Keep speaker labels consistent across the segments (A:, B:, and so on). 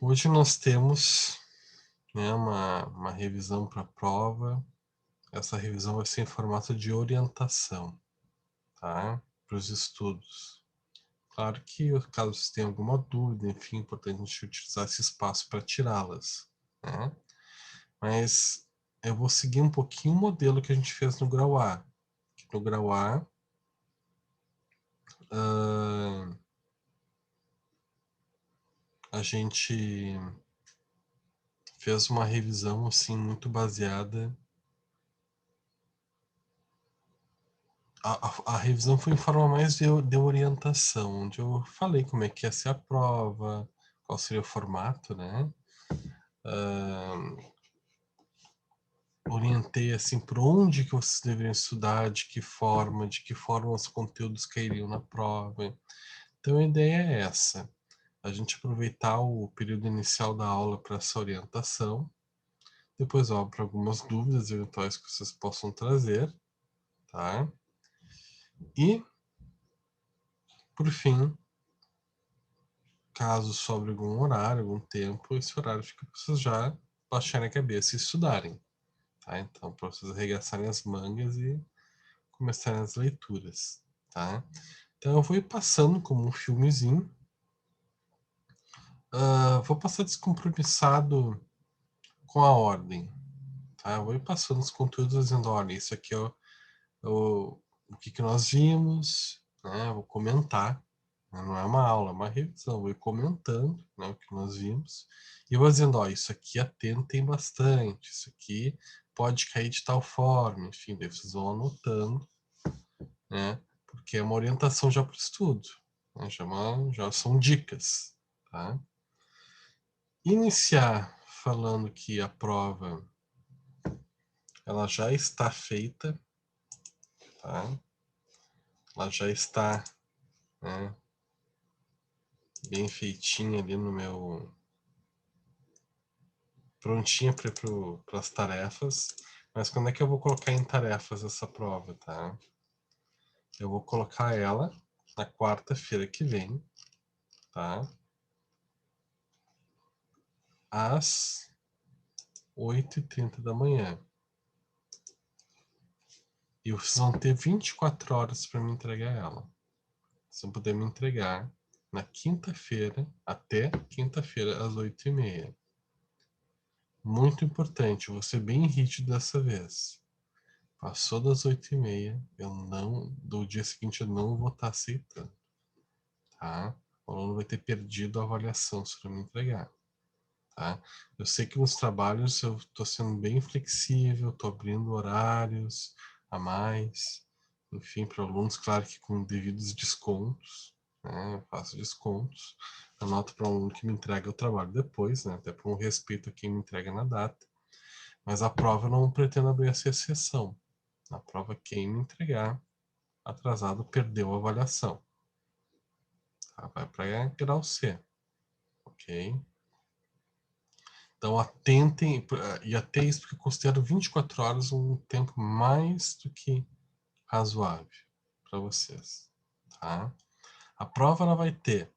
A: Hoje nós temos, né, uma revisão para a prova. Essa revisão vai ser em formato de orientação, tá? Para os estudos. Claro que, caso você tenha alguma dúvida, enfim, é importante a gente utilizar esse espaço para tirá-las, né? Mas eu vou seguir um pouquinho o modelo que a gente fez no grau A. No grau A, a gente fez uma revisão assim muito baseada. A revisão foi em forma mais de orientação, onde eu falei como é que ia ser a prova, qual seria o formato, né? Orientei assim por onde que vocês deveriam estudar, de que forma os conteúdos cairiam na prova. Então a ideia é essa: a gente aproveitar o período inicial da aula para essa orientação, depois ó, para algumas dúvidas eventuais que vocês possam trazer, tá? E por fim, caso sobre algum horário, algum tempo, esse horário fica para vocês já baixarem a cabeça e estudarem, tá? Então, para vocês arregaçarem as mangas e começarem as leituras, tá? Então, eu vou ir passando como um filmezinho. Vou passar descompromissado com a ordem, tá? Eu vou ir passando os conteúdos dizendo, olha, isso aqui é o que nós vimos, né? Eu vou comentar. Não é uma aula, é uma revisão. Eu vou ir comentando, né, o que nós vimos. E eu vou dizendo, ó, isso aqui atentem bastante, isso aqui pode cair de tal forma, enfim, daí vocês vão anotando, né? Porque é uma orientação já para o estudo, né, já são dicas, tá? Iniciar falando que a prova ela já está feita, tá? Ela já está, né, bem feitinha ali no meu prontinha para as tarefas, mas quando é que eu vou colocar em tarefas essa prova, tá? Eu vou colocar ela na quarta-feira que vem, tá? Às 8h30 da manhã. E vocês vão ter 24 horas para me entregar ela. Vocês vão poder me entregar na quinta-feira, até quinta-feira, às 8h30. Muito importante, eu vou ser bem rígido dessa vez. Passou das 8h30, do dia seguinte eu não vou estar aceitando, tá? O aluno vai ter perdido a avaliação se não me entregar, tá? Eu sei que nos trabalhos eu estou sendo bem flexível, estou abrindo horários a mais, enfim, para alunos, claro que com devidos descontos, né? Eu faço descontos, anoto para um aluno que me entrega o trabalho depois, né? Até por um respeito a quem me entrega na data, mas a prova eu não pretendo abrir essa exceção. Na prova, quem me entregar atrasado perdeu a avaliação. Tá? Vai para grau C, ok? Então atentem, e até isso porque eu considero 24 horas um tempo mais do que razoável para vocês, tá? A prova ela vai ter.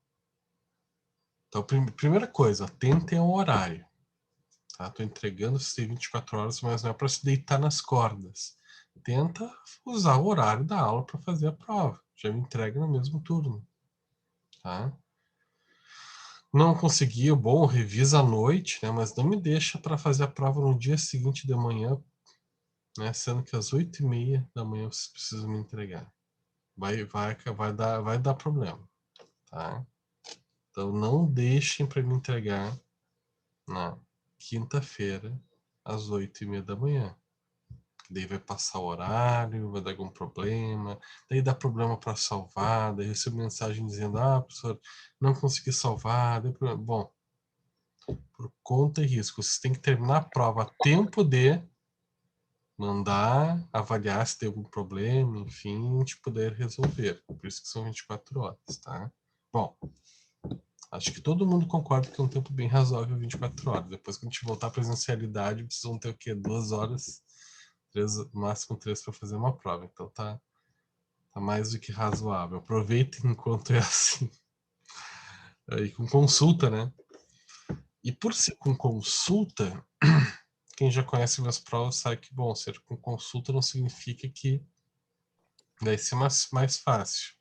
A: Então, primeira coisa, atentem ao horário. Tá? Tô entregando se 24 horas, mas não é para se deitar nas cordas. Tenta usar o horário da aula para fazer a prova. Já me entrega no mesmo turno, tá? Não conseguiu, bom, revisa à noite, né? Mas não me deixa para fazer a prova no dia seguinte de manhã, né? Sendo que às 8h30 da manhã vocês precisam me entregar. Vai dar problema, tá? Então não deixem para me entregar na quinta-feira às 8h30 da manhã. Daí vai passar o horário, vai dar algum problema, daí dá problema para salvar, daí recebo mensagem dizendo, professor, não consegui salvar, deu problema. Bom, por conta e risco, vocês têm que terminar a prova a tempo de mandar, avaliar se tem algum problema, enfim, de poder resolver. Por isso que são 24 horas, tá? Bom, acho que todo mundo concorda que é um tempo bem razoável 24 horas. Depois que a gente voltar à presencialidade, vocês vão ter o quê? 2 horas, máximo 3 para fazer uma prova. Então tá mais do que razoável. Aproveitem enquanto é assim. E com consulta, né? E por ser com consulta, quem já conhece minhas provas sabe que, bom, ser com consulta não significa que vai ser mais fácil.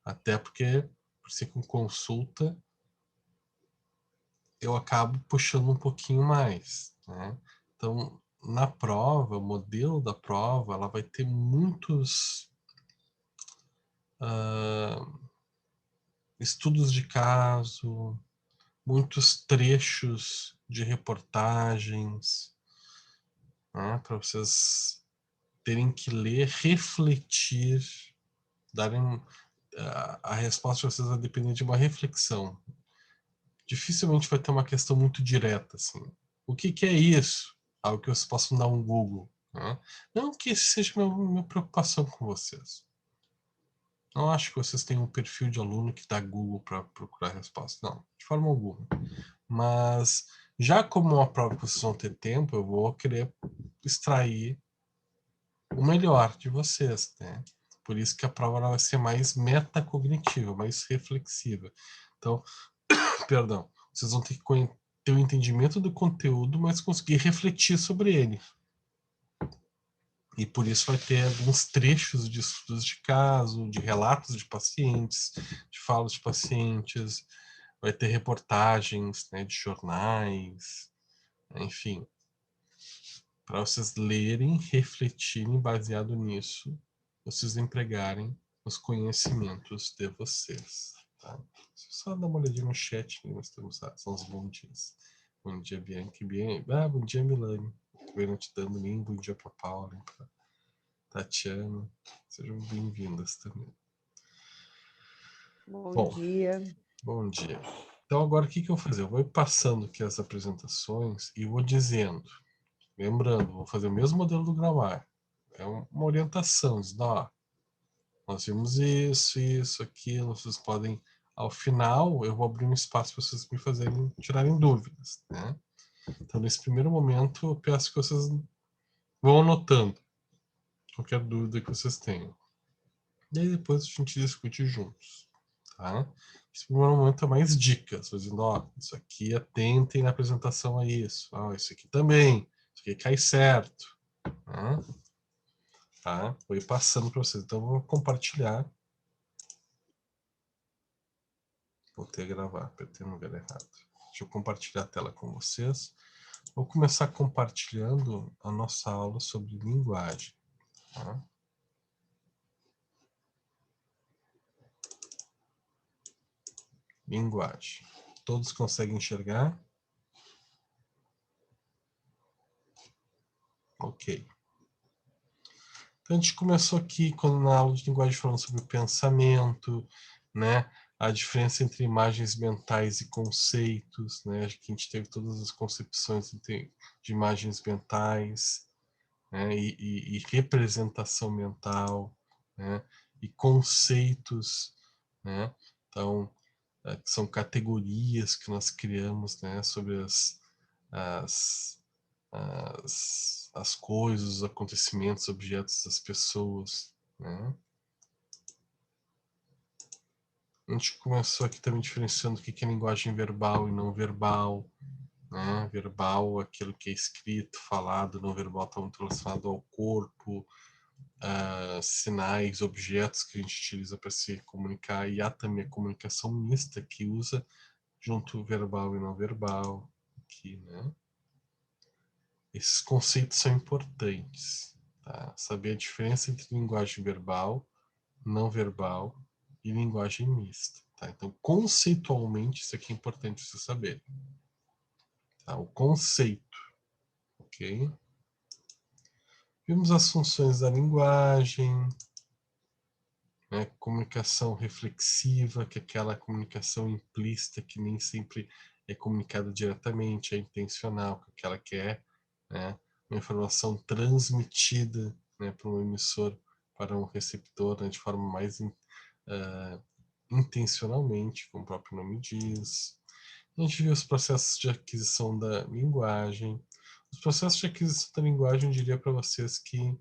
A: Até porque, por ser com consulta, eu acabo puxando um pouquinho mais, né? Então, na prova, o modelo da prova, ela vai ter muitos estudos de caso, muitos trechos de reportagens, né, para vocês terem que ler, refletir, darem a resposta de vocês vai depender de uma reflexão. Dificilmente vai ter uma questão muito direta, assim. O que é isso? Algo que vocês possam dar um Google. Né? Não que esse seja minha preocupação com vocês. Não acho que vocês tenham um perfil de aluno que dá Google para procurar a resposta. Não, de forma alguma. Mas, já como uma prova que vocês vão ter tempo, eu vou querer extrair o melhor de vocês, né? Por isso que a prova vai ser mais metacognitiva, mais reflexiva. Então, perdão, vocês vão ter que ter o entendimento do conteúdo, mas conseguir refletir sobre ele. E por isso vai ter alguns trechos de estudos de caso, de relatos de pacientes, de falas de pacientes, vai ter reportagens, né, de jornais, enfim, para vocês lerem, refletirem, baseado nisso, vocês empregarem os conhecimentos de vocês. Tá? Só dar uma olhadinha no chat, né? Nós temos são os bons dias. Bom dia, Bianca. Bom dia, Milane. Vendo te dando um bom dia para Paula, para Tatiana. Sejam bem-vindas também.
B: Bom dia.
A: Bom dia. Então, agora o que eu vou fazer? Eu vou passando aqui as apresentações e vou dizendo. Lembrando, vou fazer o mesmo modelo do Gramar. É uma orientação, dizendo, ó, nós vimos isso, aquilo, vocês podem, ao final, eu vou abrir um espaço para vocês me fazerem, tirarem dúvidas, né? Então, nesse primeiro momento, eu peço que vocês vão anotando qualquer dúvida que vocês tenham. E aí depois a gente discute juntos, tá? Esse primeiro momento é mais dicas, dizendo, ó, isso aqui atentem na apresentação a isso, ó, isso aqui também, isso aqui cai certo, né? Tá? Vou ir passando para vocês. Então, eu vou compartilhar. Voltei a gravar, apertei no lugar errado. Deixa eu compartilhar a tela com vocês. Vou começar compartilhando a nossa aula sobre linguagem. Tá? Linguagem. Todos conseguem enxergar? Ok. Então, a gente começou aqui na aula de linguagem falando sobre o pensamento, né? A diferença entre imagens mentais e conceitos, né? Que a gente teve todas as concepções de imagens mentais, né? E representação mental, né? E conceitos, né? Então, são categorias que nós criamos, né? Sobre as, as coisas, os acontecimentos, objetos, as pessoas, né? A gente começou aqui também diferenciando o que é linguagem verbal e não verbal, né? Verbal, aquilo que é escrito, falado, não verbal está muito relacionado ao corpo, sinais, objetos que a gente utiliza para se comunicar, e há também a comunicação mista que usa junto verbal e não verbal, aqui, né? Esses conceitos são importantes, tá? Saber a diferença entre linguagem verbal, não verbal e linguagem mista, tá? Então, conceitualmente, isso aqui é importante você saber, tá? O conceito, ok? Vimos as funções da linguagem, né? Comunicação reflexiva, que é aquela comunicação implícita que nem sempre é comunicada diretamente, é intencional, que ela quer, né? Uma informação transmitida, né, para um emissor, para um receptor, né, de forma mais intencionalmente, como o próprio nome diz. A gente viu os processos de aquisição da linguagem. Os processos de aquisição da linguagem, eu diria para vocês que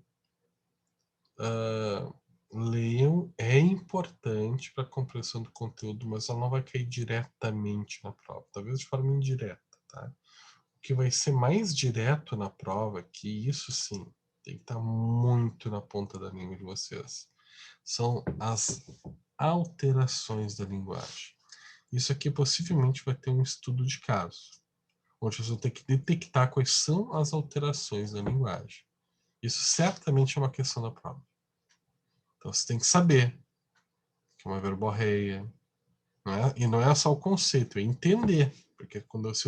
A: leiam, é importante para a compreensão do conteúdo, mas ela não vai cair diretamente na prova, talvez de forma indireta, tá? O que vai ser mais direto na prova, que isso sim, tem que estar muito na ponta da língua de vocês, são as alterações da linguagem. Isso aqui possivelmente vai ter um estudo de caso, onde vocês vão ter que detectar quais são as alterações da linguagem. Isso certamente é uma questão da prova. Então você tem que saber que é uma verborreia, não é? E não é só o conceito, é entender. Porque quando se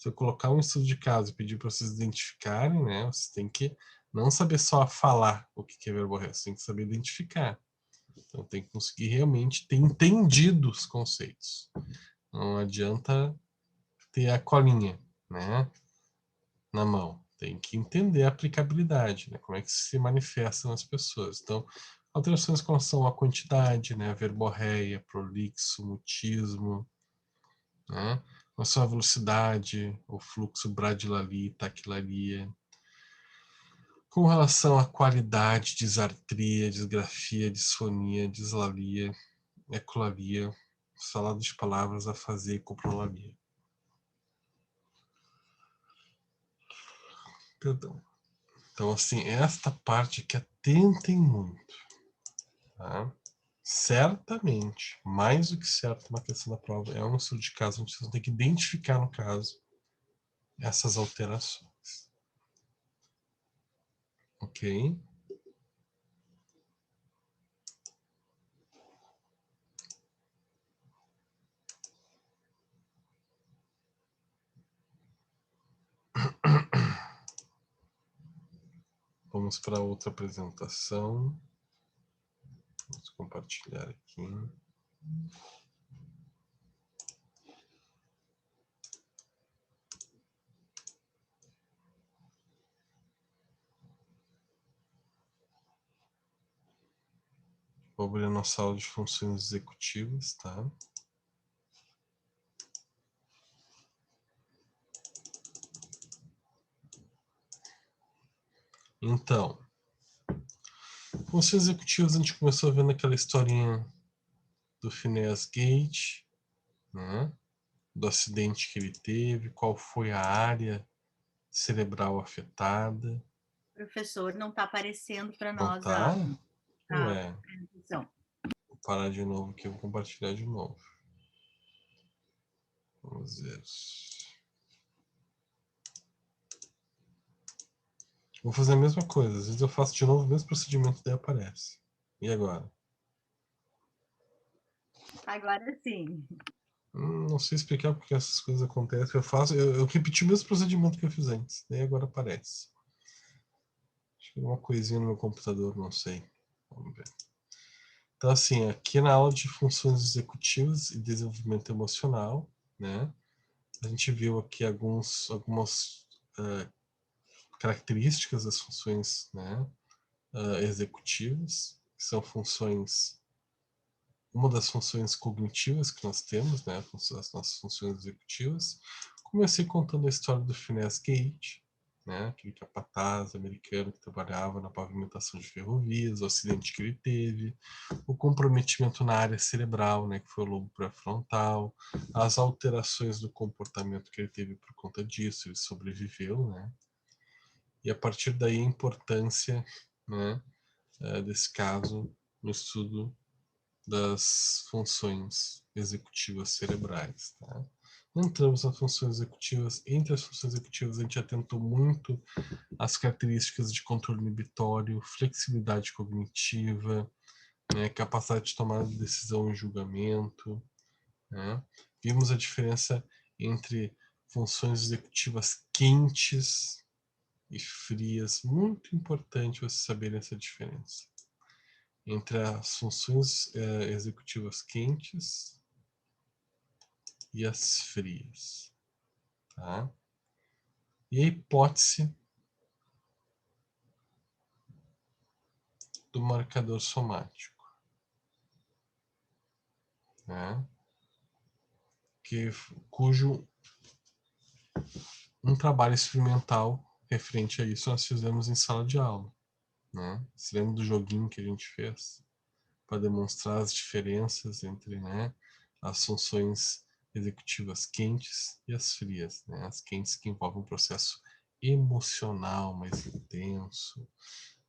A: eu colocar um estudo de caso e pedir para vocês identificarem, né, você tem que não saber só falar o que é verborreia, você tem que saber identificar. Então tem que conseguir realmente ter entendido os conceitos. Não adianta ter a colinha, né, na mão. Tem que entender a aplicabilidade, né, como é que se manifesta nas pessoas. Então, alterações com relação à quantidade, né, verborreia, prolixo, mutismo, né, com relação à velocidade, o fluxo, bradilalia, taquilalia. Com relação à qualidade, disartria, disgrafia, disfonia, dislalia, ecolalia, salada de palavras, afasia e coprolalia. Perdão. Então, assim, esta parte que atentem muito, tá? Certamente, mais do que certo, uma questão da prova é um estudo de caso, onde vocês vão ter que identificar, no caso, essas alterações. Ok? Vamos para outra apresentação. Vamos compartilhar aqui. Vou abrir a nossa aula de funções executivas, tá? Então, funções executivas, a gente começou vendo aquela historinha do Phineas Gage, né? Do acidente que ele teve, qual foi a área cerebral afetada.
B: Professor, não está aparecendo para
A: Não
B: nós
A: tá?
B: a
A: Ué,
B: apresentação.
A: vou parar de novo aqui, vou compartilhar de novo. Vamos ver. Vou fazer a mesma coisa, às vezes eu faço de novo o mesmo procedimento, daí aparece. E agora?
B: Agora sim.
A: Não sei explicar porque essas coisas acontecem. Eu repeti o mesmo procedimento que eu fiz antes, daí agora aparece. Acho que é uma coisinha no meu computador, não sei. Vamos ver. Então, assim, aqui na aula de funções executivas e desenvolvimento emocional, né, a gente viu aqui algumas características das funções, né, executivas, que são funções, uma das funções cognitivas que nós temos, né, as nossas funções executivas. Comecei contando a história do Phineas Gage, né, aquele capataz americano que trabalhava na pavimentação de ferrovias, o acidente que ele teve, o comprometimento na área cerebral, né, que foi o lobo pré-frontal, as alterações do comportamento que ele teve por conta disso, ele sobreviveu, né, e a partir daí a importância, né, desse caso no estudo das funções executivas cerebrais. Tá? Entramos nas funções executivas. Entre as funções executivas, a gente atentou muito às características de controle inibitório, flexibilidade cognitiva, né, capacidade de tomar decisão e julgamento. Né? Vimos a diferença entre funções executivas quentes e frias. Muito importante você saber essa diferença entre as funções executivas quentes e as frias. Tá? E a hipótese do marcador somático, né? Cujo um trabalho experimental referente a isso nós fizemos em sala de aula. Né? Você lembra do joguinho que a gente fez? para demonstrar as diferenças entre, né, as funções executivas quentes e as frias, né? As quentes que envolvem um processo emocional mais intenso,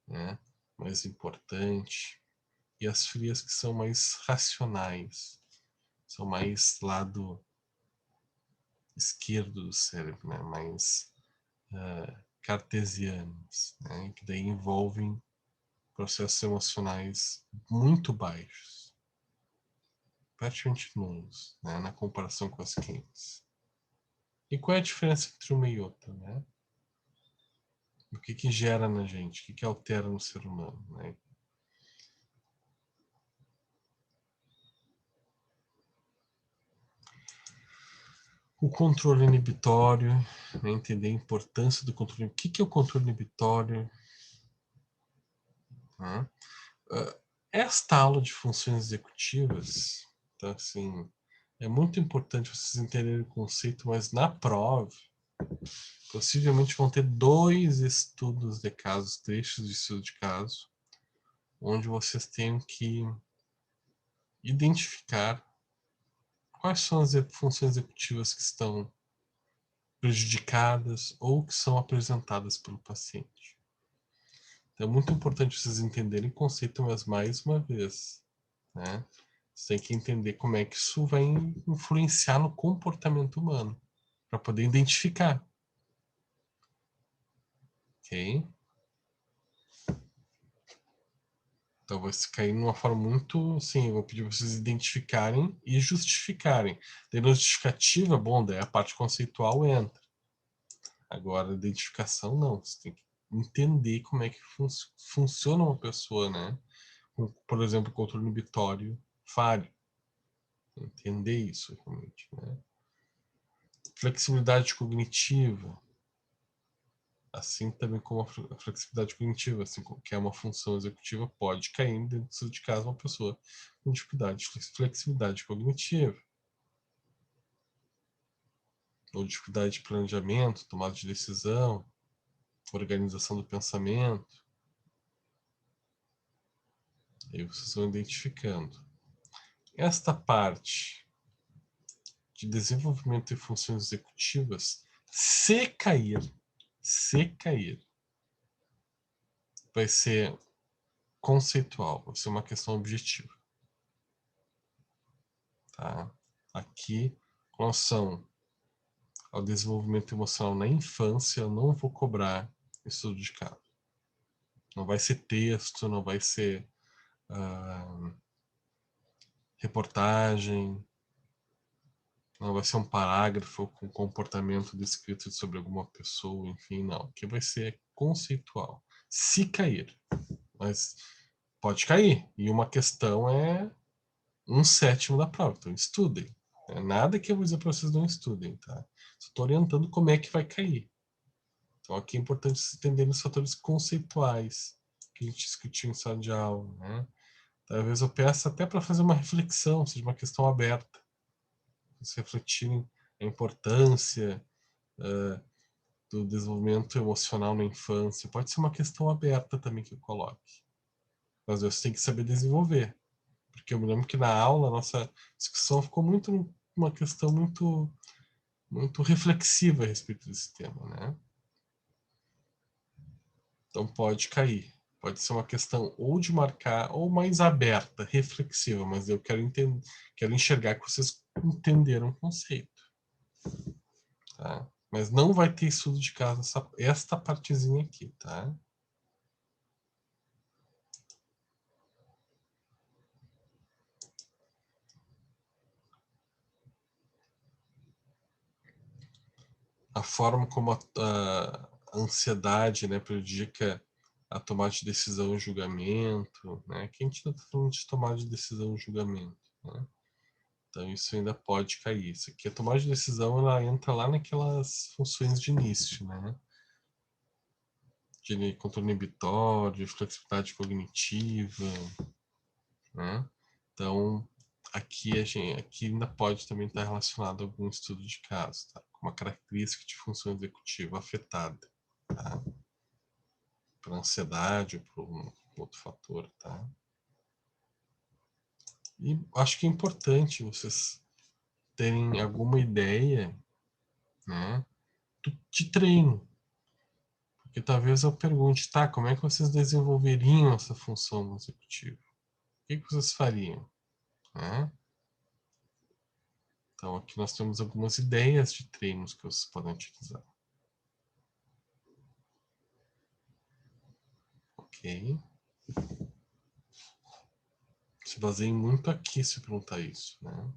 A: né, mais importante, e as frias que são mais racionais, são mais lado esquerdo do cérebro, né, mais cartesianos, né, que daí envolvem processos emocionais muito baixos, praticamente nulos, né, na comparação com as quentes. E qual é a diferença entre uma e outra, né? O que gera na gente, o que altera no ser humano, né? O controle inibitório, né? Entender a importância do controle. O que é o controle inibitório? Né? Esta aula de funções executivas, então, assim, é muito importante vocês entenderem o conceito, mas na prova, possivelmente vão ter 2 estudos de casos, trechos de estudo de caso, onde vocês tenham que identificar quais são as funções executivas que estão prejudicadas ou que são apresentadas pelo paciente. Então é muito importante vocês entenderem o conceito, mas mais uma vez, né? Você tem que entender como é que isso vai influenciar no comportamento humano, para poder identificar. Ok? Então vai se cair numa forma muito, sim, eu vou pedir para vocês identificarem e justificarem. Daí na justificativa, bom, daí a parte conceitual entra. Agora, a identificação não. Você tem que entender como é que funciona uma pessoa, né? Por exemplo, controle inibitório falho. Entender isso realmente, né? Flexibilidade cognitiva. Assim também como a flexibilidade cognitiva, assim, que é uma função executiva, pode cair dentro de casa uma pessoa com dificuldade de flexibilidade cognitiva. Ou dificuldade de planejamento, tomada de decisão, organização do pensamento. E aí vocês vão identificando. Esta parte de desenvolvimento de funções executivas, se cair, vai ser conceitual, vai ser uma questão objetiva. Tá? Aqui, com relação ao desenvolvimento emocional na infância, eu não vou cobrar estudo de caso. Não vai ser texto, não vai ser reportagem, não vai ser um parágrafo com comportamento descrito sobre alguma pessoa, enfim, não. Aqui vai ser conceitual. Se cair, mas pode cair. E uma questão é 1/7 da prova. Então estudem. É nada que eu vou dizer para vocês não estudem, tá? Só estou orientando como é que vai cair. Então aqui é importante vocês entenderem os fatores conceituais que a gente discutiu em sala de aula, né? Talvez eu peça até para fazer uma reflexão, seja uma questão aberta. Vocês refletirem a importância do desenvolvimento emocional na infância. Pode ser uma questão aberta também que eu coloque. Mas você tem que saber desenvolver. Porque eu me lembro que na aula a nossa discussão ficou muito uma questão muito reflexiva a respeito desse tema, né? Então pode cair. Pode ser uma questão ou de marcar ou mais aberta, reflexiva, mas eu quero entender, quero enxergar que vocês entenderam o conceito, tá? Mas não vai ter estudo de caso esta partezinha aqui, tá? A forma como a ansiedade, né, prejudica a tomada de decisão e julgamento, né? Aqui a gente não está falando de tomada de decisão e julgamento, né? Então isso ainda pode cair. Isso aqui, a tomada de decisão, ela entra lá naquelas funções de início, né? De controle inibitório, flexibilidade cognitiva, né? Então aqui ainda pode também estar relacionado a algum estudo de caso, tá? Com uma característica de função executiva afetada, tá? Por ansiedade ou por um outro fator, tá? E acho que é importante vocês terem alguma ideia, né, de treino. Porque talvez eu pergunte, tá, como é que vocês desenvolveriam essa função no executivo? O que vocês fariam? Né? Então, aqui nós temos algumas ideias de treinos que vocês podem utilizar. Ok? Se baseiem muito aqui se perguntar isso, né?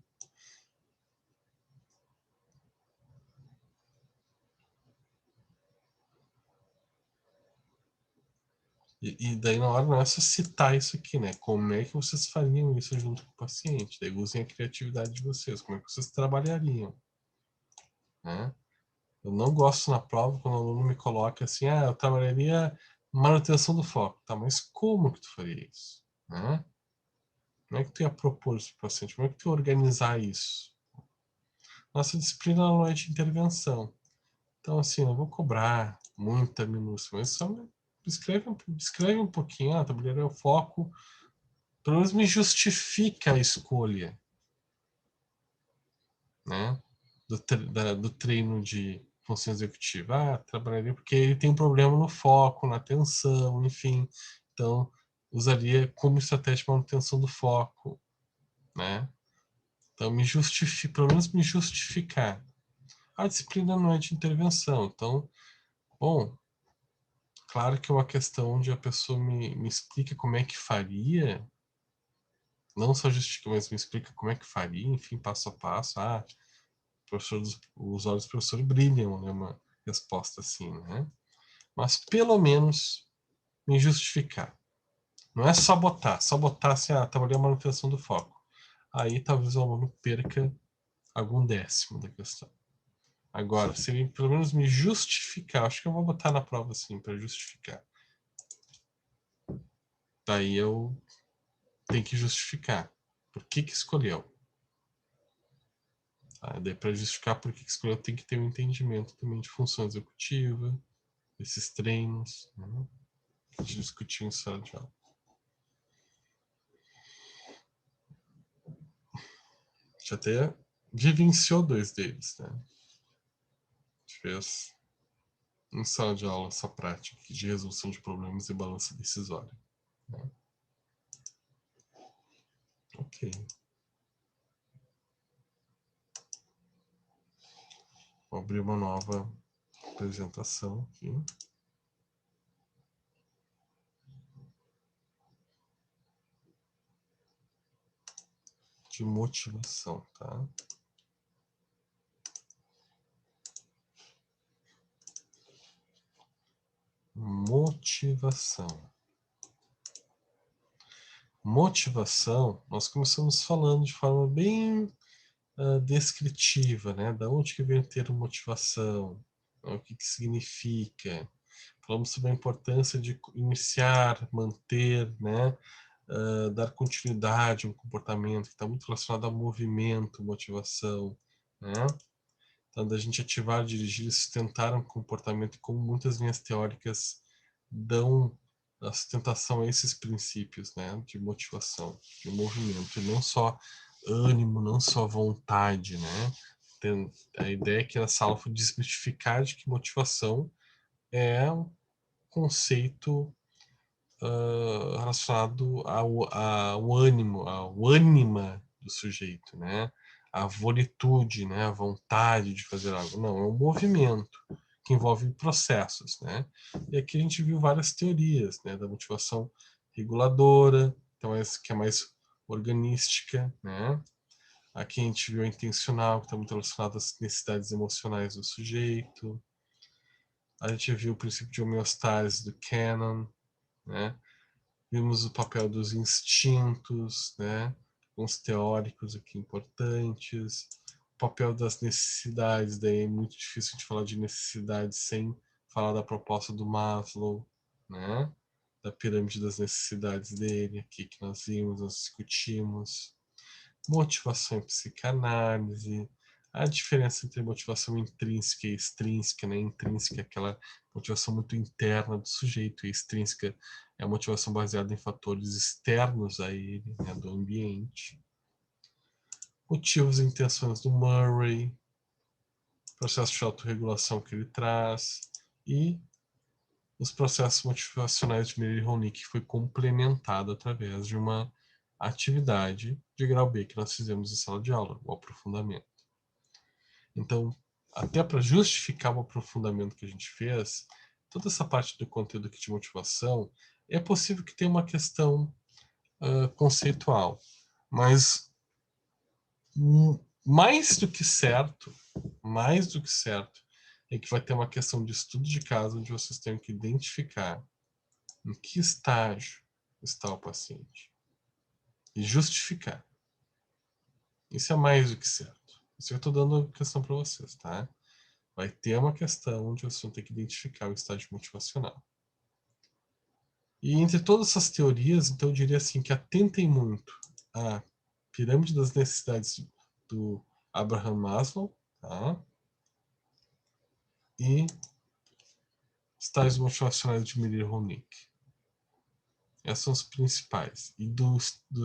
A: E daí na hora não é só citar isso aqui, né? Como é que vocês fariam isso junto com o paciente? Daí usem a criatividade de vocês. Como é que vocês trabalhariam? Né? Eu não gosto na prova quando o aluno me coloca assim, ah, eu trabalharia manutenção do foco. Tá, mas como que tu faria isso? Né? Como é que tu ia propor isso para o paciente? Como é que tu ia organizar isso? Nossa disciplina não é de intervenção. Então, assim, não vou cobrar muita minúcia, mas só escreve um pouquinho, ah, trabalharia o foco, pelo menos me justifica a escolha, né? Do treino de função executiva. Ah, trabalharia porque ele tem um problema no foco, na atenção, enfim. Então, usaria como estratégia de manutenção do foco, né? Então, pelo menos me justificar. A disciplina não é de intervenção, então, bom, claro que é uma questão de a pessoa me explica como é que faria, não só justifica, mas me explica como é que faria, enfim, passo a passo. Ah, professor, os olhos do professor brilham, né? Uma resposta assim, né? Mas pelo menos me justificar. Não é sabotar. Sabotar assim, ah, trabalhei a manutenção do foco. Aí talvez o aluno perca algum décimo da questão. Agora, se ele pelo menos me justificar, acho que eu vou botar na prova assim, para justificar. Daí eu tenho que justificar. Por que que escolheu? Tá? Daí para justificar por que que escolheu, tem que ter um entendimento também de função executiva, esses treinos, né? A gente discutiu em sala de aula. Já até vivenciou dois deles, né? A gente fez em sala de aula essa prática de resolução de problemas e balança decisória. Né? Ok. Vou abrir uma nova apresentação aqui. De motivação, tá? Motivação. Motivação, nós começamos falando de forma bem descritiva, né? Da onde que vem o termo motivação, né? O que que significa. Falamos sobre a importância de iniciar, manter, né? Dar continuidade a um comportamento que está muito relacionado a movimento, motivação, né? Então, da gente ativar, dirigir e sustentar um comportamento, como muitas linhas teóricas dão a sustentação a esses princípios, né, de motivação, de movimento, e não só ânimo, não só vontade, né? Tem a ideia que nessa aula foi desmistificar de que motivação é um conceito relacionado ao ânimo, ao ânima do sujeito, né? A volitude, né? A vontade de fazer algo. Não, é um movimento que envolve processos, né? E aqui a gente viu várias teorias, né? Da motivação reguladora, então que é mais organística, né? Aqui a gente viu a intencional, que está muito relacionada às necessidades emocionais do sujeito. A gente viu o princípio de homeostase do Cannon, né? Vimos o papel dos instintos, né? Alguns teóricos aqui importantes. O papel das necessidades, daí é muito difícil de falar de necessidades sem falar da proposta do Maslow, né? Da pirâmide das necessidades dele, aqui que nós vimos, nós discutimos. Motivação em psicanálise, a diferença entre motivação intrínseca e extrínseca, né? Intrínseca é aquela motivação muito interna do sujeito, e extrínseca é a motivação baseada em fatores externos a ele, né? Do ambiente. motivos e intenções do Murray, processo de autorregulação que ele traz e os processos motivacionais de Miller-Roenick, que foi complementado através de uma atividade de grau B que nós fizemos em sala de aula, o aprofundamento. Então, até para justificar o aprofundamento que a gente fez, toda essa parte do conteúdo aqui de motivação, é possível que tenha uma questão conceitual, mas mais do que certo, é que vai ter uma questão de estudo de caso onde vocês têm que identificar em que estágio está o paciente e justificar. Isso é mais do que certo. Isso eu estou dando questão para vocês, tá? Vai ter uma questão onde vocês vão ter que identificar o estágio motivacional. E entre todas essas teorias, então eu diria assim que atentem muito à pirâmide das necessidades do Abraham Maslow, tá? E estágios motivacionais de Miller-Roenick. Essas são as principais. E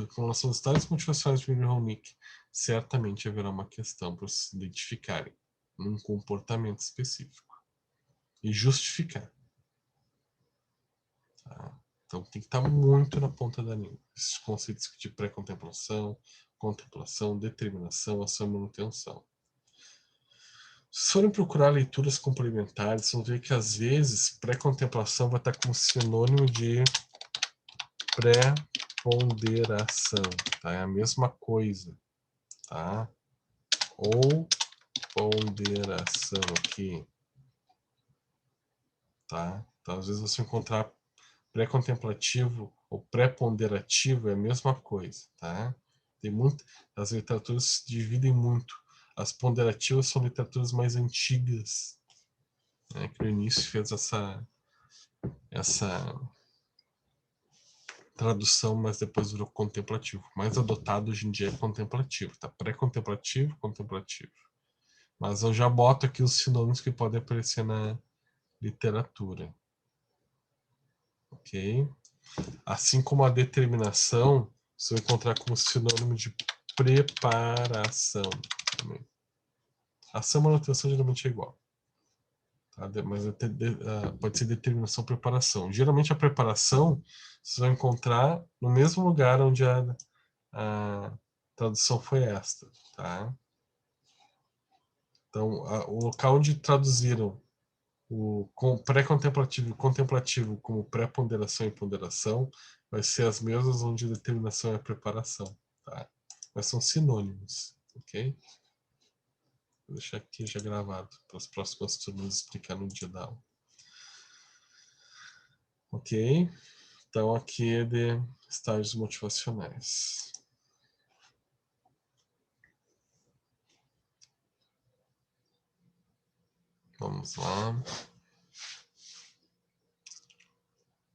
A: com relação aos estágios motivacionais de Miller-Roenick, certamente haverá uma questão para se identificarem num comportamento específico e justificar. Tá? Então tem que estar muito na ponta da língua. Esses conceitos de pré-contemplação, contemplação, determinação, ação e manutenção. Se forem procurar leituras complementares, vão ver que às vezes pré-contemplação vai estar como sinônimo de pré-ponderação, tá? É a mesma coisa, tá? Ou ponderação aqui, tá? Então às vezes você encontrar pré-contemplativo ou pré-ponderativo é a mesma coisa, tá? Tem muito, as literaturas se dividem muito. As ponderativas são literaturas mais antigas, né, que no início fez essa tradução, mas depois virou contemplativo. Mais adotado hoje em dia é contemplativo, tá? Pré-contemplativo, contemplativo. Mas eu já boto aqui os sinônimos que podem aparecer na literatura. Ok? Assim como a determinação, você vai encontrar como sinônimo de preparação também. Ação e manutenção geralmente é igual. Tá? Mas pode ser determinação ou preparação. Geralmente a preparação você vai encontrar no mesmo lugar onde a tradução foi esta. Tá? Então, o local onde traduziram o pré-contemplativo e contemplativo como pré-ponderação e ponderação vai ser as mesmas onde determinação é preparação, tá? Mas são sinônimos, ok? Vou deixar aqui já gravado para as próximas turmas explicar no dia da aula. Ok? Então aqui é de estágios motivacionais. Vamos lá.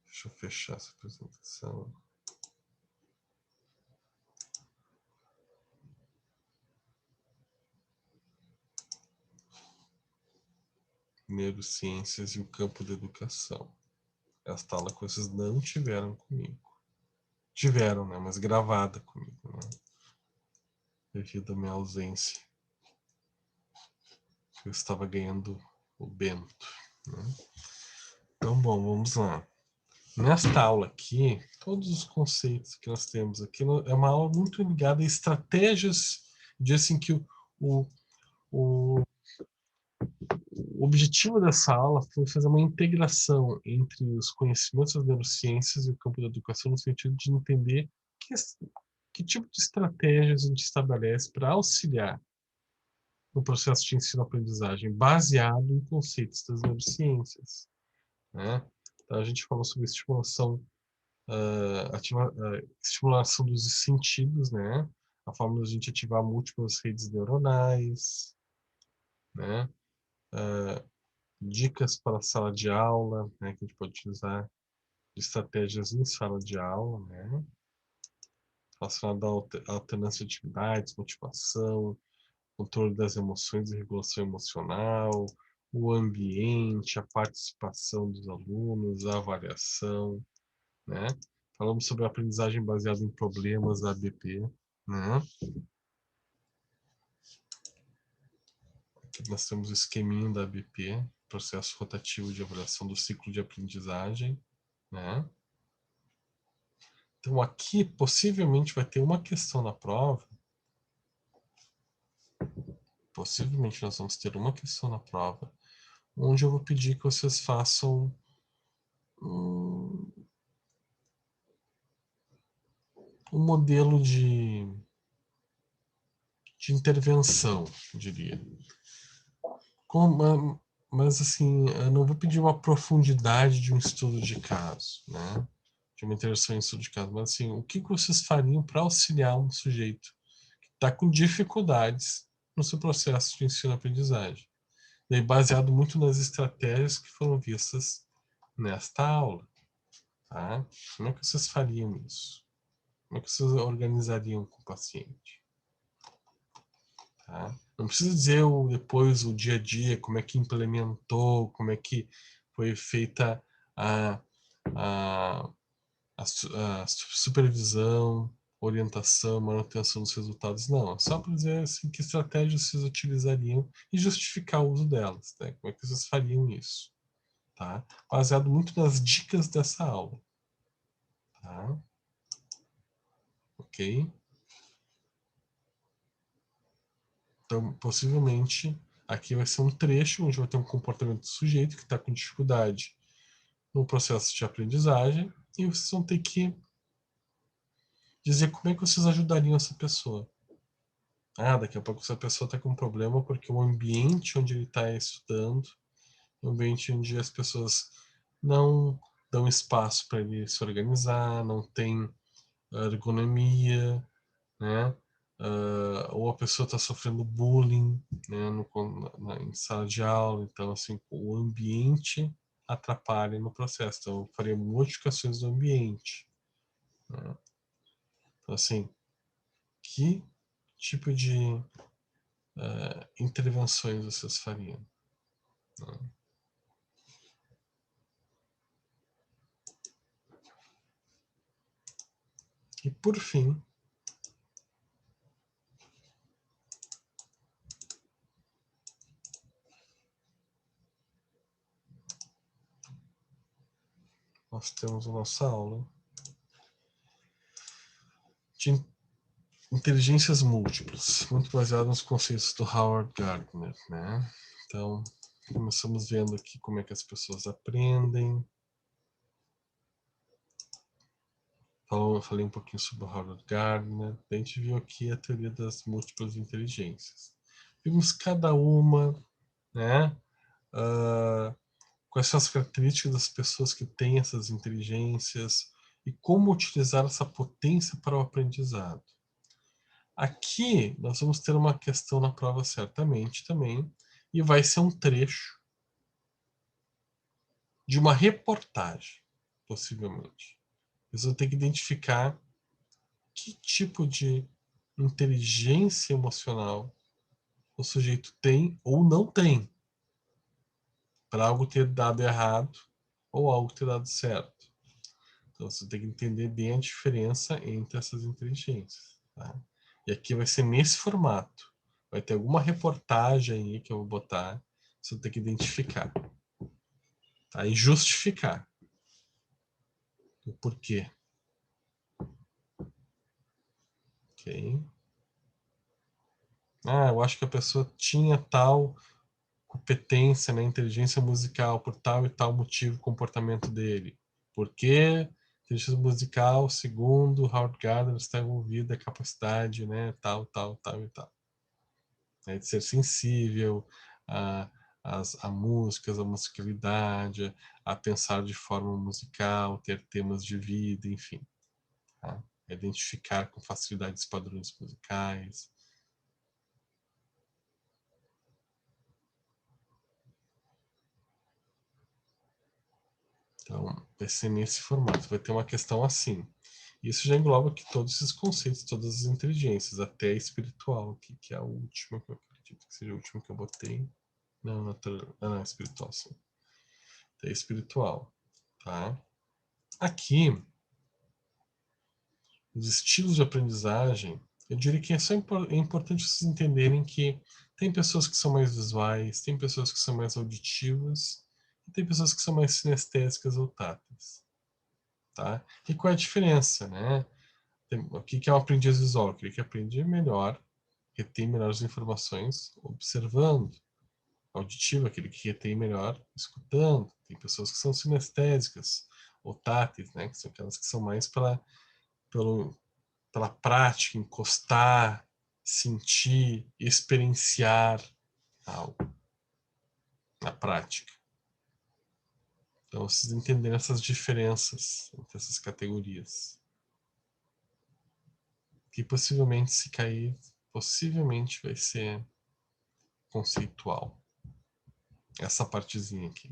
A: Deixa eu fechar essa apresentação. Neurociências e o campo da educação. Esta aula que vocês não tiveram comigo. Tiveram, né? Mas gravada comigo, né? Devido à minha ausência. Eu estava ganhando o Bento, né? Então, bom, vamos lá. Nesta aula aqui, todos os conceitos que nós temos aqui é uma aula muito ligada a estratégias de assim que o objetivo dessa aula foi fazer uma integração entre os conhecimentos das neurociências e o campo da educação no sentido de entender que tipo de estratégias a gente estabelece para auxiliar no processo de ensino-aprendizagem baseado em conceitos das neurociências, né? Então, a gente falou sobre estimulação, estimulação dos sentidos, né? A forma de a gente ativar múltiplas redes neuronais, né? Dicas para a sala de aula, né? Que a gente pode utilizar estratégias em sala de aula, né? Relacionado à alternância de atividades, motivação, controle das emoções e regulação emocional, o ambiente, a participação dos alunos, a avaliação, né? Falamos sobre a aprendizagem baseada em problemas, ABP, né? nós temos o esqueminha da ABP, processo rotativo de avaliação do ciclo de aprendizagem, né? Então, aqui, possivelmente, vai ter uma questão na prova. Possivelmente, nós vamos ter uma questão na prova, onde eu vou pedir que vocês façam um modelo de intervenção, eu diria. Mas, assim, eu não vou pedir uma profundidade de um estudo de caso, né? De uma intervenção em estudo de caso, mas, assim, o que vocês fariam para auxiliar um sujeito que está com dificuldades no seu processo de ensino-aprendizagem? E baseado muito nas estratégias que foram vistas nesta aula, tá? Como é que vocês fariam isso? Como é que vocês organizariam com o paciente? Tá? Não precisa dizer depois o dia a dia, como é que implementou, como é que foi feita a, a, a supervisão, orientação, manutenção dos resultados. Não, é só para dizer assim, que estratégias vocês utilizariam e justificar o uso delas. Né? Como é que vocês fariam isso? Tá? Baseado muito nas dicas dessa aula. Tá? Ok? Então, possivelmente, aqui vai ser um trecho onde vai ter um comportamento do sujeito que está com dificuldade no processo de aprendizagem e vocês vão ter que dizer como é que vocês ajudariam essa pessoa. Daqui a pouco essa pessoa está com um problema porque o ambiente onde ele está estudando é um ambiente onde as pessoas não dão espaço para ele se organizar, não tem ergonomia, né? Ou a pessoa está sofrendo bullying, né, em sala de aula, então assim o ambiente atrapalha no processo, então eu faria modificações do ambiente, né? Então assim, que tipo de intervenções vocês fariam, né? E por fim, nós temos a nossa aula de inteligências múltiplas, muito baseado nos conceitos do Howard Gardner, né? Então, começamos vendo aqui como é que as pessoas aprendem. Eu falei um pouquinho sobre o Howard Gardner. A gente viu aqui a teoria das múltiplas inteligências. Vimos cada uma, né? Quais são as características das pessoas que têm essas inteligências e como utilizar essa potência para o aprendizado. Aqui nós vamos ter uma questão na prova certamente também, e vai ser um trecho de uma reportagem, possivelmente. Vocês vão ter que identificar que tipo de inteligência emocional o sujeito tem ou não tem para algo ter dado errado ou algo ter dado certo. Então você tem que entender bem a diferença entre essas inteligências. Tá? E aqui vai ser nesse formato. Vai ter alguma reportagem aí que eu vou botar. Você tem que identificar. Tá? E justificar o porquê. Ok? Eu acho que a pessoa tinha tal competência, né, inteligência musical por tal e tal motivo, comportamento dele. Porque inteligência musical, segundo Howard Gardner, está envolvida a capacidade, né, tal, tal, tal e tal. De ser sensível a músicas, a musicalidade, a pensar de forma musical, ter temas de vida, enfim. Tá? Identificar com facilidade os padrões musicais. Então, vai ser nesse formato. Vai ter uma questão assim. Isso já engloba aqui todos esses conceitos, todas as inteligências, até a espiritual, aqui, que é a última, que eu acredito que seja a última que eu botei. Não, espiritual, sim. Até espiritual, tá? Aqui, os estilos de aprendizagem, eu diria que é importante vocês entenderem que Tem pessoas que são mais visuais, tem pessoas que são mais auditivas, e tem pessoas que são mais sinestésicas ou táteis. Tá? E qual é a diferença, né? O que é um aprendiz visual? Aquele que aprende melhor, retém melhores informações observando. Auditivo, aquele que retém melhor escutando. Tem pessoas que são sinestésicas ou táteis, né? Que são aquelas que são mais pela prática, encostar, sentir, experienciar algo na prática. Então, vocês entenderem essas diferenças entre essas categorias. Que possivelmente, se cair, possivelmente vai ser conceitual. Essa partezinha aqui.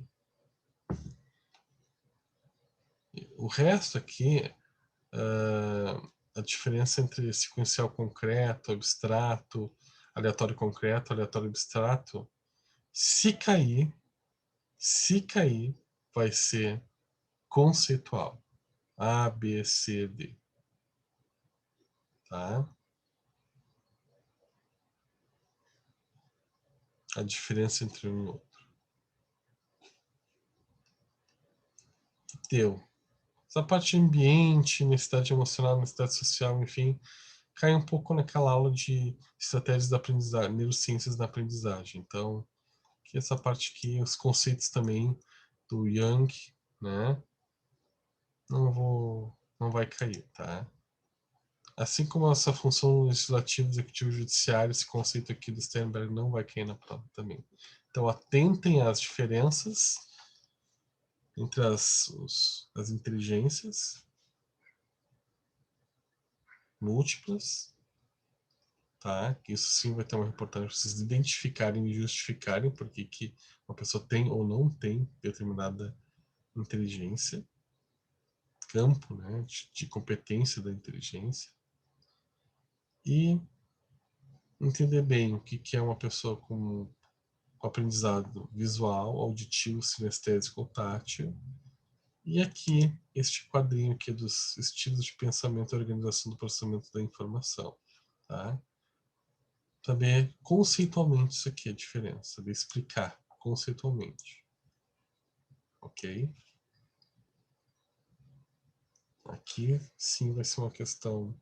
A: O resto aqui, a diferença entre sequencial concreto, abstrato, aleatório concreto, aleatório abstrato, se cair, vai ser conceitual. A, B, C, D. Tá? A diferença entre um e outro. Deu. Essa parte de ambiente, necessidade emocional, necessidade social, enfim, cai um pouco naquela aula de estratégias da aprendizagem, neurociências da aprendizagem. Então, que essa parte aqui, os conceitos também do Jung, né? Não vai cair, tá? Assim como essa função legislativa, executivo, judiciário, esse conceito aqui do Sternberg não vai cair na prova também. Então, atentem às diferenças entre as inteligências múltiplas, tá? Que isso sim vai ter uma reportagem para vocês identificarem e justificarem por que uma pessoa tem ou não tem determinada inteligência, campo, né, de competência da inteligência, e entender bem o que é uma pessoa com aprendizado visual, auditivo, sinestésico ou tátil. E aqui, este quadrinho aqui dos estilos de pensamento e organização do processamento da informação. Tá? Também é conceitualmente isso aqui a diferença, de explicar conceitualmente. Ok? Aqui sim vai ser uma questão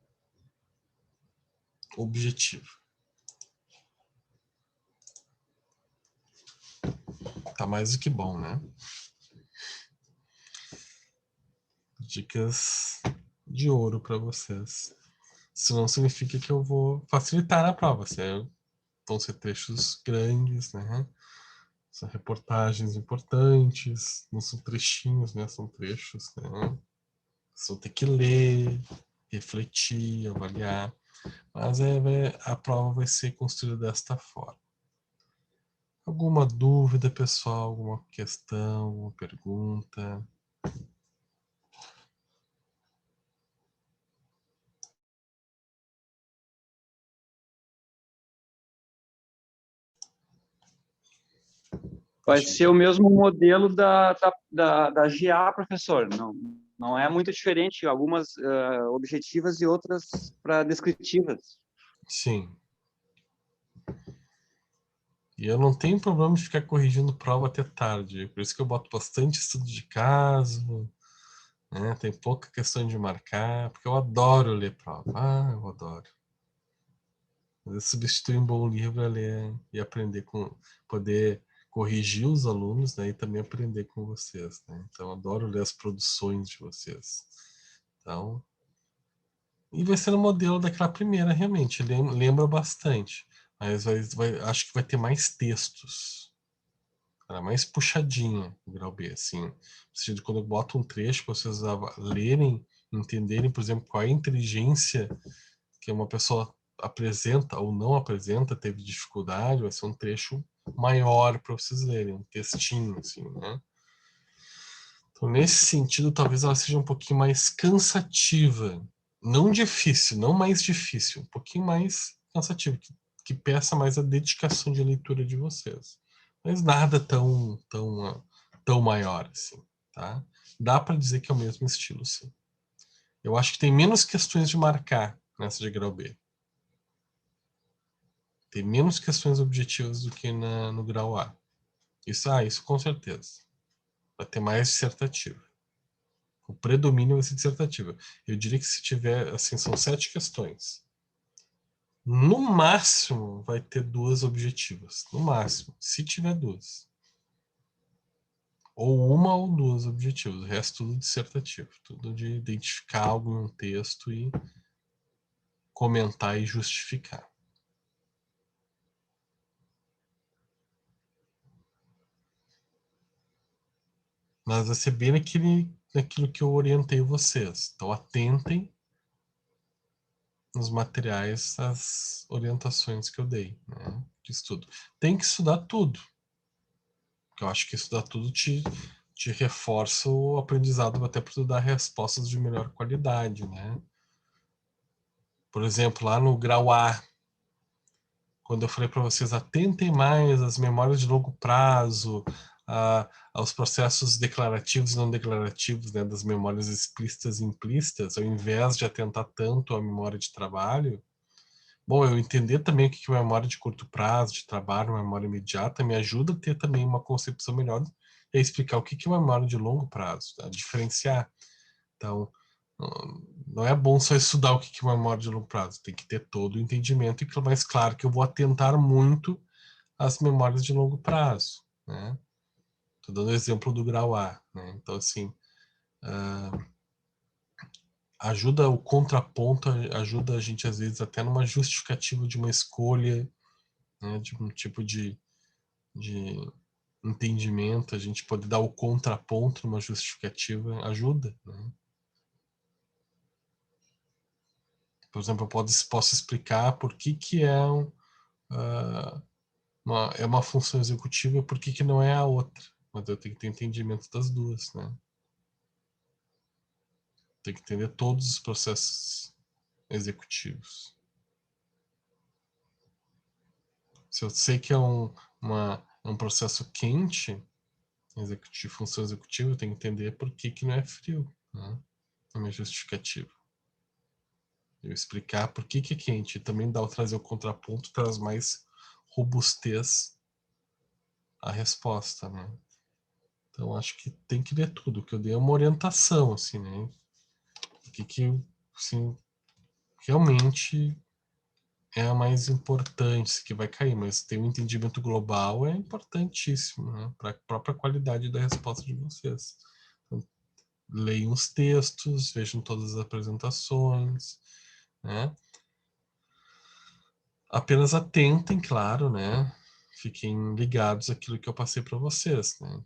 A: objetiva. Tá mais do que bom, né? Dicas de ouro para vocês. Isso não significa que eu vou facilitar a prova. Vão ser trechos grandes, né? São reportagens importantes, não são trechinhos, né? São trechos, né? Vocês vão ter que ler, refletir, avaliar. Mas a prova vai ser construída desta forma. Alguma dúvida, pessoal? Alguma questão, alguma pergunta?
C: Vai ser o mesmo modelo da GA, professor. Não é muito diferente, algumas objetivas e outras para descritivas.
A: Sim. E eu não tenho problema de ficar corrigindo prova até tarde. Por isso que eu boto bastante estudo de caso, né? Tem pouca questão de marcar, porque eu adoro ler prova. Ah, eu adoro. Eu substitui um bom livro a ler e aprender poder corrigir os alunos, né? E também aprender com vocês, né? Então, eu adoro ler as produções de vocês. Então, e vai ser no modelo daquela primeira, realmente. Lembra bastante. Mas acho que vai ter mais textos. Era mais puxadinha o grau B, assim. No sentido de quando eu boto um trecho para vocês lerem, entenderem, por exemplo, qual é a inteligência que uma pessoa apresenta ou não apresenta, teve dificuldade, vai ser um trecho maior para vocês lerem, um textinho, assim, né? Então, nesse sentido, talvez ela seja um pouquinho mais cansativa. Não difícil, não mais difícil, um pouquinho mais cansativo, que peça mais a dedicação de leitura de vocês. Mas nada tão maior assim, tá? Dá para dizer que é o mesmo estilo, sim. Eu acho que tem menos questões de marcar nessa de grau B. ter menos questões objetivas do que no grau A. Isso com certeza. Vai ter mais dissertativa. O predomínio vai ser dissertativa. Eu diria que se tiver, assim, são 7 questões. No máximo, vai ter 2 objetivas. No máximo, se tiver 2. Ou 1 ou 2 objetivos. O resto tudo dissertativo. Tudo de identificar algo em um texto e comentar e justificar. Mas vai ser bem naquilo que eu orientei vocês. Então, atentem nos materiais as orientações que eu dei, né, de estudo. Tem que estudar tudo. Porque eu acho que estudar tudo te reforça o aprendizado até para tu dar respostas de melhor qualidade, né? Por exemplo, lá no grau A, quando eu falei para vocês, atentem mais às memórias de longo prazo, aos processos declarativos e não declarativos, né, das memórias explícitas e implícitas, ao invés de atentar tanto à memória de trabalho. Bom, eu entender também o que é memória de curto prazo, de trabalho, memória imediata, me ajuda a ter também uma concepção melhor e a explicar o que é memória de longo prazo, a diferenciar. Então, não é bom só estudar o que é memória de longo prazo, tem que ter todo o entendimento e mais claro que eu vou atentar muito às memórias de longo prazo, né? Estou dando o exemplo do grau A, né? Então, assim, ajuda o contraponto, ajuda a gente às vezes até numa justificativa de uma escolha, né, de um tipo de entendimento, a gente pode dar o contraponto numa justificativa, ajuda, né? Por exemplo, eu posso explicar por que é uma função executiva e por que não é a outra. Mas eu tenho que ter entendimento das duas, né? Tem que entender todos os processos executivos. Se eu sei que é um processo quente, função executiva, eu tenho que entender por que não é frio, né? É uma justificativa. Eu explicar por que é quente e também trazer o contraponto traz mais robustez à resposta, né? Então acho que tem que ler tudo, que eu dei uma orientação, assim, né? O que assim, realmente é a mais importante, que vai cair, mas ter um entendimento global é importantíssimo, né? Para a própria qualidade da resposta de vocês. Então, leiam os textos, vejam todas as apresentações, né? Apenas atentem, claro, né? Fiquem ligados àquilo que eu passei para vocês, né?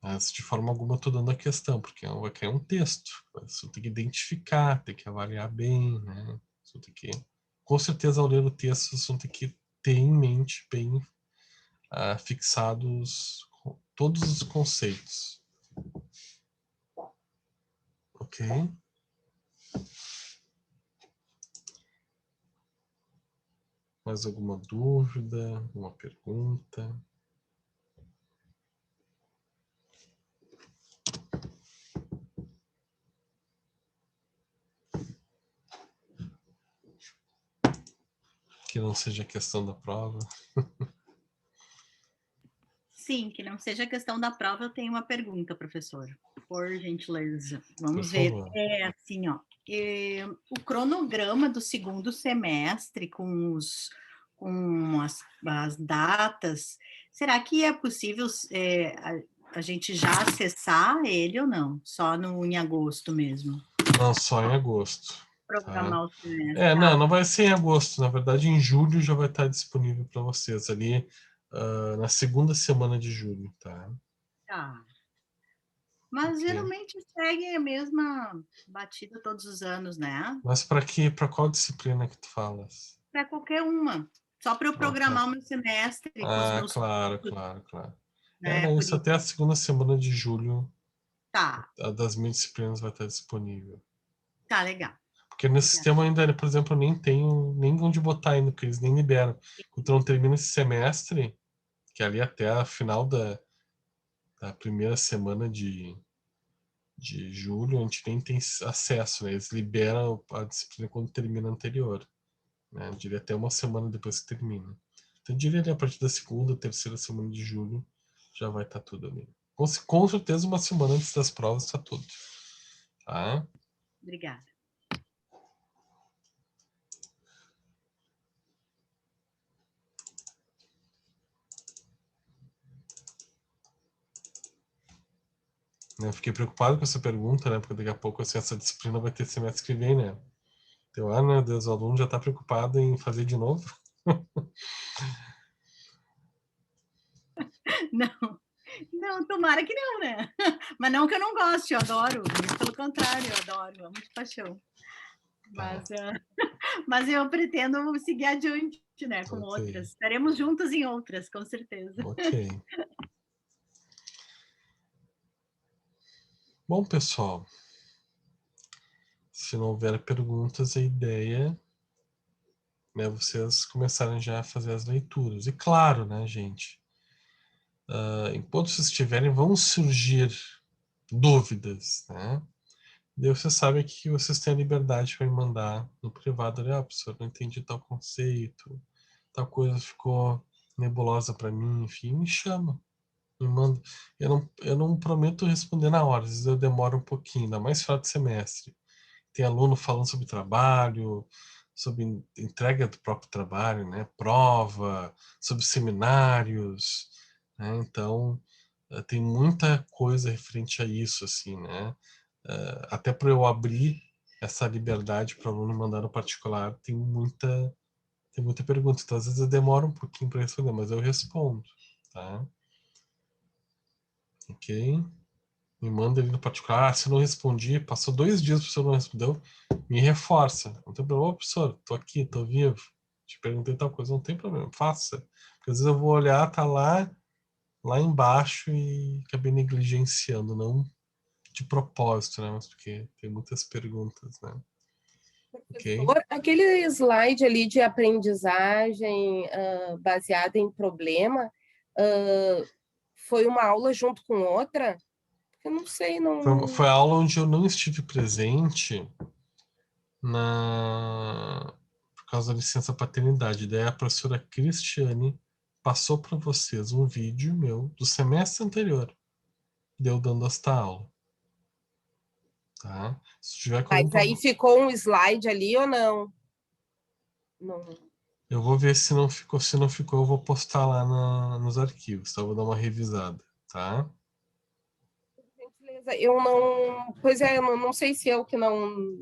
A: Mas de forma alguma eu estou dando a questão, porque vai cair um texto. Você tem que identificar, tem que avaliar bem, né? Você tem que, com certeza, ao ler o texto, você tem que ter em mente bem fixados todos os conceitos. Ok? Mais alguma dúvida? Alguma pergunta? Que não seja questão da prova.
B: Sim, que não seja questão da prova, eu tenho uma pergunta, professor. Por gentileza. Vamos
A: Por
B: ver.
A: favor.
B: É assim, ó. O cronograma do segundo semestre com as datas, será que é possível a gente já acessar ele ou não? Só em agosto mesmo?
A: Não, só em agosto. Tá?
B: Programar o semestre,
A: Não,
B: tá?
A: não vai ser em agosto. Na verdade, em julho já vai estar disponível para vocês ali na segunda semana de julho, tá?
B: Tá. Mas
A: Ok.
B: geralmente segue a mesma batida todos os anos, né?
A: Mas para que? Para qual disciplina que tu falas?
B: Para qualquer uma. Só para eu
A: Ah, tá.
B: programar o meu semestre com os meus
A: Claro,
B: cursos,
A: claro, claro.
B: né?
A: Não,
B: Por
A: isso
B: isso,
A: até a segunda semana de julho,
B: tá,
A: a das minhas disciplinas vai estar disponível.
B: tá legal.
A: Porque nesse
B: Obrigada.
A: sistema ainda, por exemplo, eu nem tenho nem onde botar ainda, porque eles nem liberam. Então termina esse semestre, que é ali até a final da primeira semana de julho, a gente nem tem acesso, né? Eles liberam a disciplina quando termina a anterior. né? Eu diria até uma semana depois que termina. Então, eu diria ali, a partir da segunda, terceira semana de julho, já vai estar tudo ali. Com certeza, uma semana antes das provas está tudo. Tá?
B: Obrigada.
A: Eu fiquei preocupado com essa pergunta, né? Porque daqui a pouco assim, essa disciplina vai ter semestre que vem, né? Então, meu Deus, o aluno já está preocupado em fazer de novo.
B: Não, não, tomara que não, né? Mas não que eu não goste, eu adoro. Muito pelo contrário, eu adoro, amo de paixão. Mas eu pretendo seguir adiante, né? Com outras. Estaremos juntos em outras, com certeza.
A: Ok. Bom, pessoal, se não houver perguntas, a ideia é vocês começarem já a fazer as leituras. E claro, né, gente, enquanto vocês estiverem, vão surgir dúvidas, né? Daí vocês sabem que vocês têm a liberdade para me mandar no privado, olha, professor, não entendi tal conceito, tal coisa ficou nebulosa para mim, enfim, me chama. Me manda. Eu não prometo responder na hora, às vezes eu demoro um pouquinho, ainda mais final de semestre. Tem aluno falando sobre trabalho, sobre entrega do próprio trabalho, né? Prova, sobre seminários, né? Então, tem muita coisa referente a isso, assim, né? Até para eu abrir essa liberdade para o aluno mandar no particular, tem muita pergunta. Então, às vezes eu demoro um pouquinho para responder, mas eu respondo, tá? Ok? Me manda ele no particular. Se eu não respondi, passou 2 dias, o professor não respondeu, me reforça. Não tem problema, professor, tô aqui, tô vivo. Te perguntei tal coisa, não tem problema, faça. Porque às vezes eu vou olhar, tá lá embaixo e acabei negligenciando, não de propósito, né? Mas porque tem muitas perguntas, né? Ok?
D: Professor, aquele slide ali de aprendizagem baseada em problema, foi uma aula junto com outra? Eu não sei, não.
A: Foi a aula onde eu não estive presente por causa da licença paternidade. Daí a professora Cristiane passou para vocês um vídeo meu do semestre anterior, deu dando esta aula. Tá? Se tiver como,
D: Mas aí ficou um slide ali ou não? Não.
A: eu vou ver se não ficou. Se não ficou, eu vou postar lá nos arquivos, tá? Eu vou dar uma revisada, tá?
D: Gentileza, eu não. Pois é, eu não sei se eu que não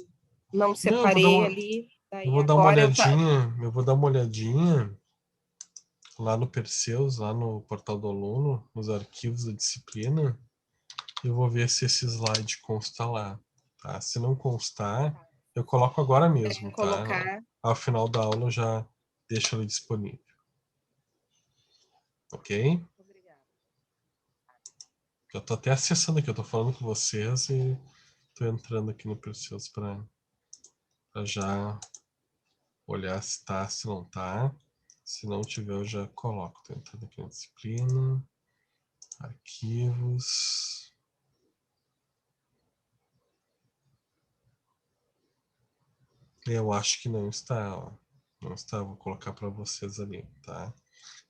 A: Não,
D: separei ali.
A: eu
D: Daí
A: vou dar uma
D: agora eu tá.
A: olhadinha, eu vou dar uma olhadinha lá no Perseus, lá no portal do aluno, nos arquivos da disciplina, e eu vou ver se esse slide consta lá, tá? Se não constar, eu coloco agora mesmo, tá?
D: Colocar.
A: Ao final da aula eu já deixo ele disponível. Ok?
D: Obrigada.
A: Eu tô até acessando aqui, eu tô falando com vocês e tô entrando aqui no Perseus para já olhar se tá, se não tá. Se não tiver, eu já coloco. Tô entrando aqui na disciplina, arquivos. Eu acho que não está, ó. Não está, vou colocar para vocês ali, tá?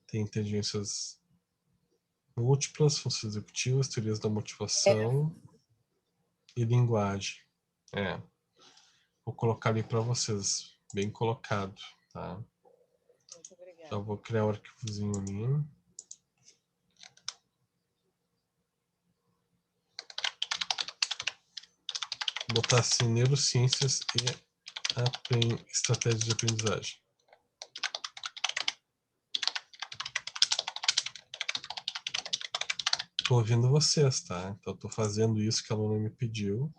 A: Tem inteligências múltiplas, funções executivas, teorias da motivação e linguagem. Vou colocar ali para vocês, bem colocado, tá?
D: Muito obrigada.
A: Já vou criar o arquivozinho ali. Vou botar assim, neurociências e estratégias de aprendizagem. Tô ouvindo vocês, tá? Então tô fazendo isso que a aluna me pediu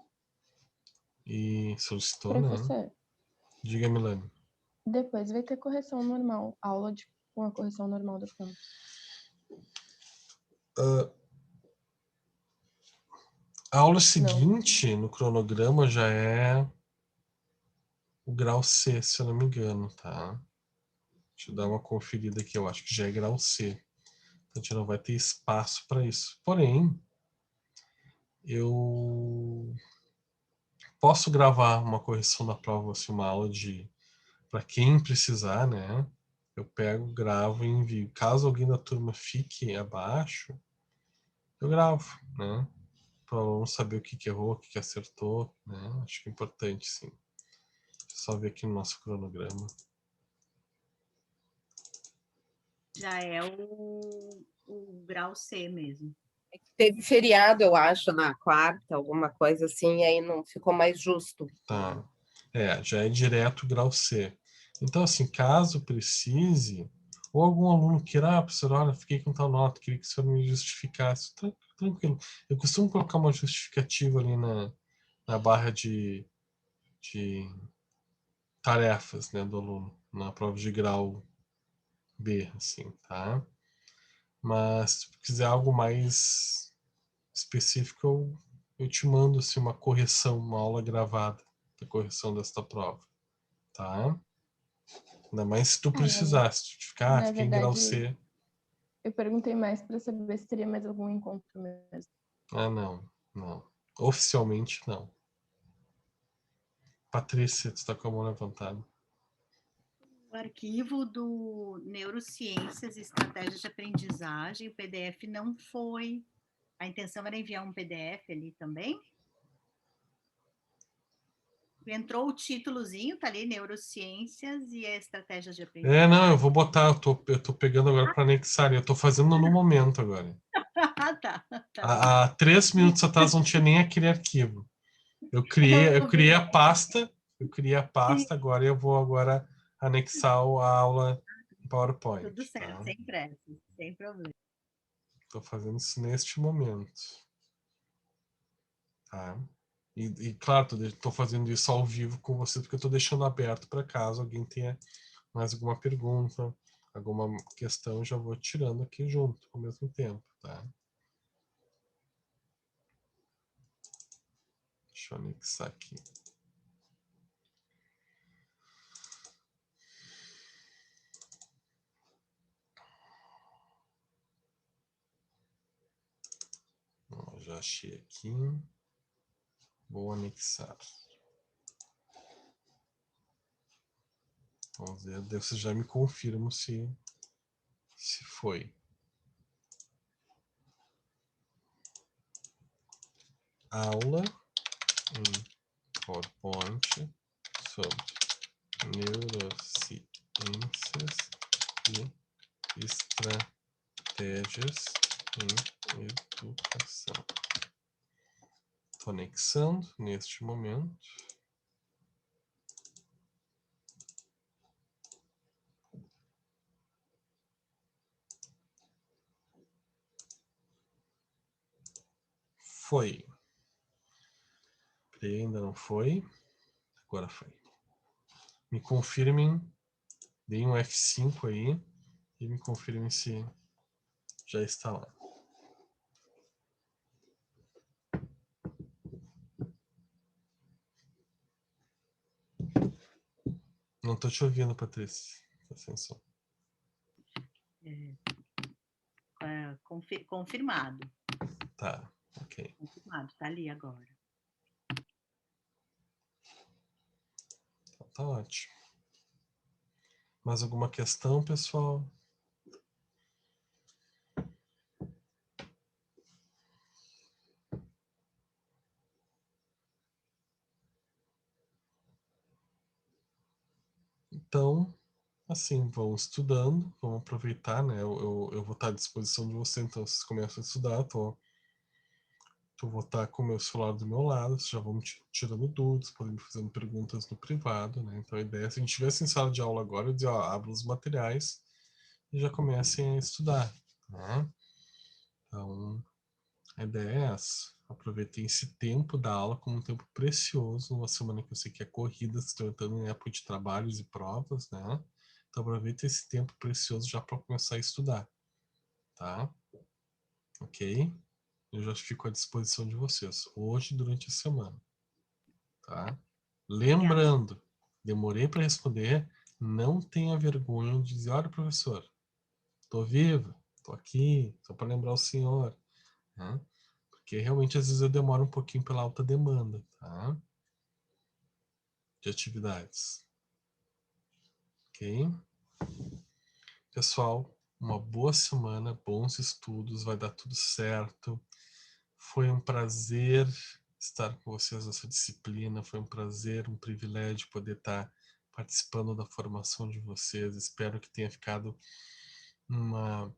A: e solicitou, né?
E: Professor,
A: Diga, Milane.
E: depois vai ter correção normal, aula com a correção normal do campo.
A: A aula seguinte, no cronograma, já é o grau C, se eu não me engano, tá? Deixa eu dar uma conferida aqui, eu acho que já é grau C. Então a gente não vai ter espaço para isso. Porém, eu posso gravar uma correção da prova, assim, uma aula para quem precisar, né? Eu pego, gravo e envio. Caso alguém da turma fique abaixo, eu gravo, né? Para o aluno saber o que errou, o que acertou, né? Acho que é importante, sim. Deixa eu só ver aqui no nosso cronograma.
B: Já é o grau C mesmo.
D: Teve feriado, eu acho, na quarta, alguma coisa assim, e aí não ficou mais justo.
A: Tá. Já é direto grau C. Então, assim, caso precise, ou algum aluno queira, professor, olha, fiquei com tal nota, queria que o senhor me justificasse. Tranquilo. Eu costumo colocar uma justificativa ali na barra de tarefas, né, do aluno, na prova de grau B, assim, tá? Mas se quiser algo mais específico, eu te mando assim, uma correção, uma aula gravada da correção desta prova, tá? Ainda mais se tu precisar, se tu ficar,
E: Na
A: fiquei em grau
E: verdade,
A: C.
E: eu perguntei mais para saber se teria mais algum encontro mesmo.
A: Ah, não. Oficialmente, não. Patrícia, tu tá com a mão levantada.
B: O arquivo do Neurociências e Estratégias de Aprendizagem, o PDF não foi. A intenção era enviar um PDF ali também? Entrou o títulozinho, tá ali, Neurociências e Estratégias de Aprendizagem.
A: Não, eu vou botar, eu tô pegando agora para anexar, eu tô fazendo no momento agora.
B: Tá.
A: Há 3 minutos atrás não tinha nem aquele arquivo. Eu criei a pasta,
B: Sim,
A: agora eu vou agora anexar a aula em PowerPoint.
B: tudo certo,
A: Tá?
B: sem pressa, sem problema.
A: Estou fazendo isso neste momento. Tá? E claro, estou fazendo isso ao vivo com você, porque eu estou deixando aberto para caso alguém tenha mais alguma pergunta, alguma questão, já vou tirando aqui junto, ao mesmo tempo. Tá? Deixa eu anexar aqui. Já achei aqui. Vou anexar. Vamos ver, você já me confirma se foi. Aula em PowerPoint sobre neurociências e estratégias em educação. Estou anexando neste momento. Foi. Peraí, ainda não foi. Agora foi. Me confirmem. Deem um F5 aí. E me confirmem se já está lá. Não estou te ouvindo, Patrícia. Tá sem som.
B: Confirmado.
A: Tá, ok.
B: Confirmado, tá ali agora.
A: Então, tá ótimo. Mais alguma questão, pessoal? Então, assim, vão estudando, vão aproveitar, né? Eu vou estar à disposição de você, então vocês começam a estudar, vou estar com o meu celular do meu lado, vocês já vão tirando dúvidas, podem me fazendo perguntas no privado, né? Então a ideia é, se a gente estivesse em sala de aula agora, eu dizer, ó, abra os materiais e já comecem a estudar, né? Então, a ideia é essa. Aproveitem esse tempo da aula como um tempo precioso, numa semana que eu sei que é corrida, se tratando em época de trabalhos e provas, né? Então aproveita esse tempo precioso já para começar a estudar, tá? Ok? Eu já fico à disposição de vocês, hoje durante a semana, tá? Lembrando, demorei para responder, não tenha vergonha de dizer, olha professor, estou vivo, estou aqui, só para lembrar o senhor, né? Porque realmente às vezes eu demoro um pouquinho pela alta demanda, tá? De atividades. Ok? Pessoal, uma boa semana, bons estudos, vai dar tudo certo. Foi um prazer estar com vocês nessa disciplina, foi um prazer, um privilégio poder estar participando da formação de vocês. Espero que tenha ficado uma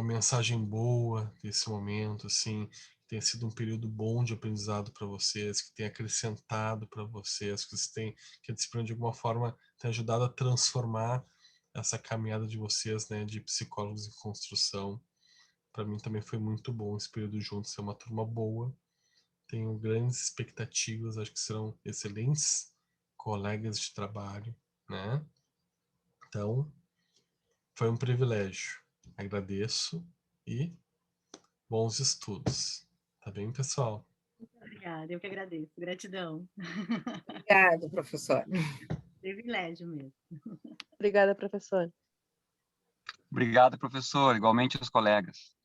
A: mensagem boa desse momento, assim, que tenha sido um período bom de aprendizado para vocês, que tenha acrescentado para vocês, que a disciplina de alguma forma tenha ajudado a transformar essa caminhada de vocês, né, de psicólogos em construção. Para mim também foi muito bom esse período junto, ser uma turma boa. Tenho grandes expectativas, acho que serão excelentes colegas de trabalho, né? Então, foi um privilégio. Agradeço e bons estudos. Tá bem, pessoal?
B: Obrigada, eu que agradeço. Gratidão.
D: Obrigada, professor.
B: Privilégio mesmo.
E: Obrigada, professor.
C: Obrigado, professor. Igualmente os colegas.